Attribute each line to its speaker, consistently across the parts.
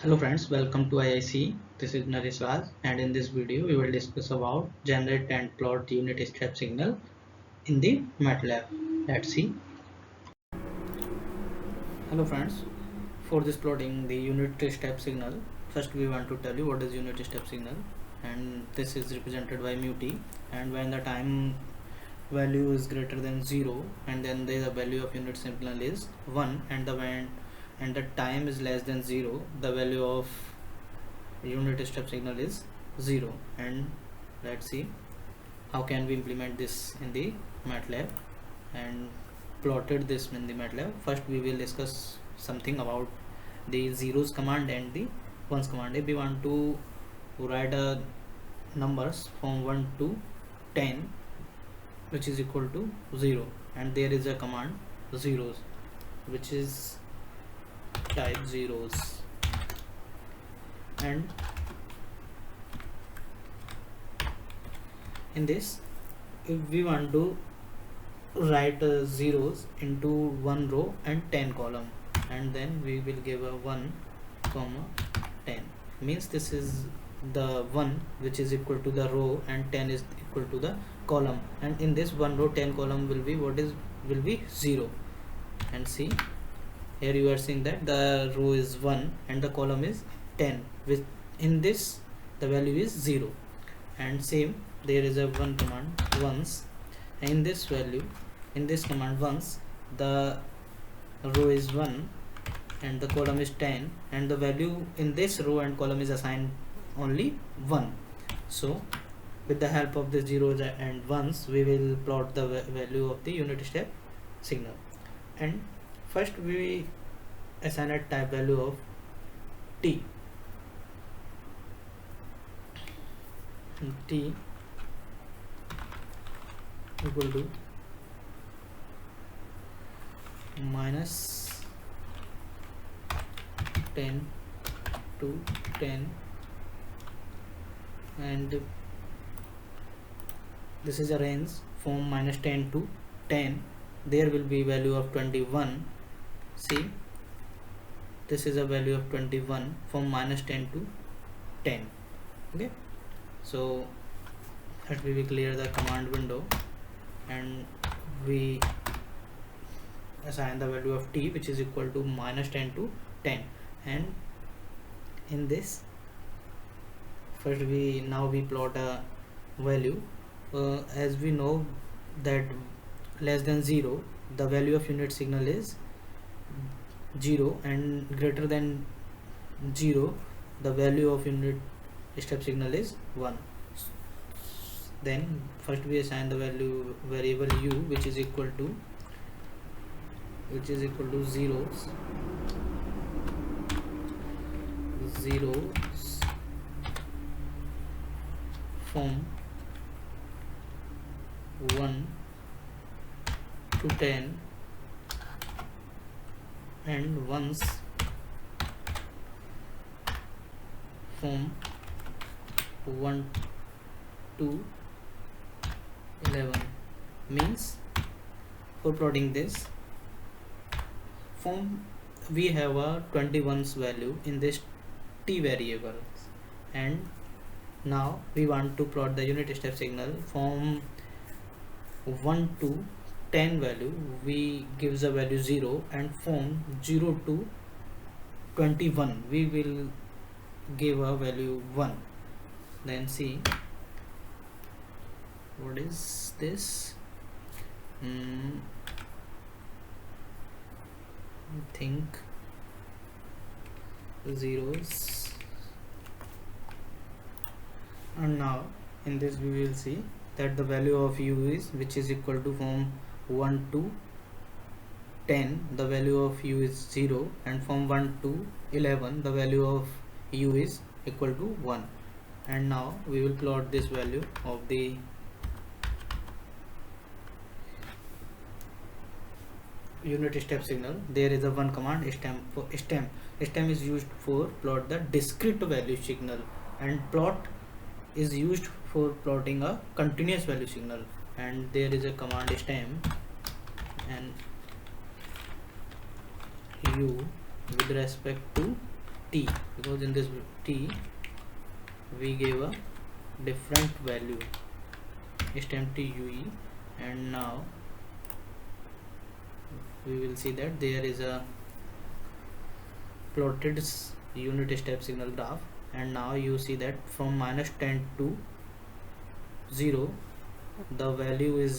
Speaker 1: Hello friends, welcome to IIC. This is Naresh Raj, and in this video we will discuss about generate and plot unit step signal in the Matlab. Let's see. Hello friends, for this plotting the unit step signal, first we want to tell you what is unit step signal, and this is represented by mu t, and when the time value is greater than 0 and then the value of unit signal is 1 and the time is less than 0, the value of unit step signal is 0. And let's see how can we implement this in the Matlab and plotted this in the Matlab. First we will discuss something about the zeros command and the ones command. If we want to write numbers from 1 to 10 which is equal to 0, and there is a command zeros which is type zeros, and in this if we want to write zeros into one row and 10 column, and then we will give a 1 comma 10, means this is the 1 which is equal to the row and 10 is equal to the column, and in this 1 row 10 column will be 0. And see, here you are seeing that the row is 1 and the column is 10, which in this the value is 0. And same, there is a one command once, and in this value, in this command once, the row is 1 and the column is 10, and the value in this row and column is assigned only 1. So with the help of the zeros and ones we will plot the value of the unit step signal. And first we assign a type value of t. T equal to minus 10 to 10, and this is a range from minus 10 to 10. There will be value of 21. See, this is a value of 21 from minus 10 to 10. Okay, so first we will clear the command window and we assign the value of t which is equal to minus 10 to 10. And in this, first we plot a value. As we know that less than 0 the value of unit signal is 0, and greater than 0 the value of unit step signal is 1. Then first we assign the variable u which is equal to zeros from 1 to 10 and ones from 1 to 11. Means for plotting this from, we have a 21's value in this t variables, and now we want to plot the unit step signal from 1 to 10 value. We gives the value 0, and from 0 to 21 we will give a value 1. Then see, what is this? I think zeros. And now in this we will see that the value of u is which is equal to from 1 to 10 the value of u is 0, and from 1 to 11 the value of u is equal to 1. And now we will plot this value of the unit step signal. There is a one command stem is used for plot the discrete value signal, and plot is used for plotting a continuous value signal. And there is a command stem and u with respect to t, because in this t we gave a different value STMTUE, and now we will see that there is a plotted unit step signal graph, and now you see that from -10 to 0 the value is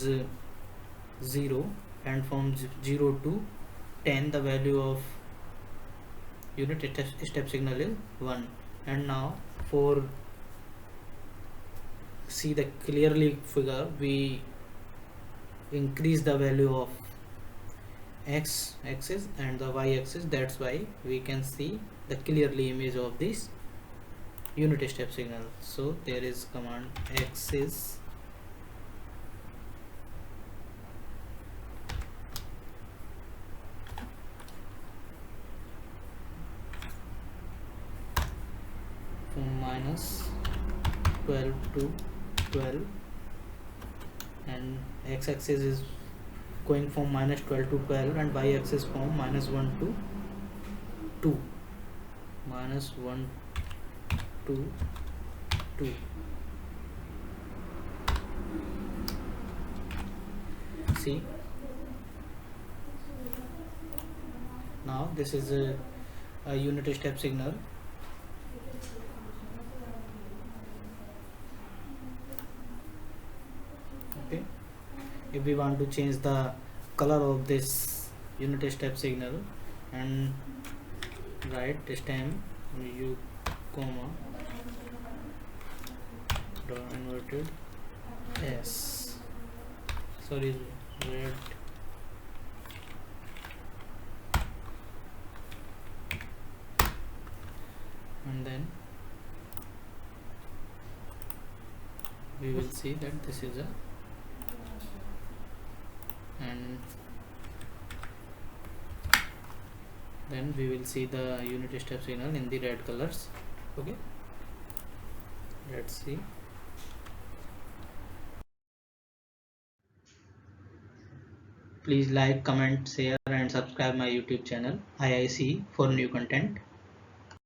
Speaker 1: 0, and from 0 to 10 the value of unit step signal is 1. And now for see the clearly figure, we increase the value of x axis and the y axis. That's why we can see the clearly image of this unit step signal. So there is command axis from -12 to 12, and x axis is going from -12 to 12, and y axis from -1 to 2, -1 to 2. See, now this is a unit step signal. Okay, if we want to change the color of this unit step signal, and write stem u comma dot inverted s, sorry, red, and then we will see that this is a, and then we will see the unit step signal in the red colors. Okay, let's see. Please like, comment, share and subscribe my YouTube channel IIC for new content.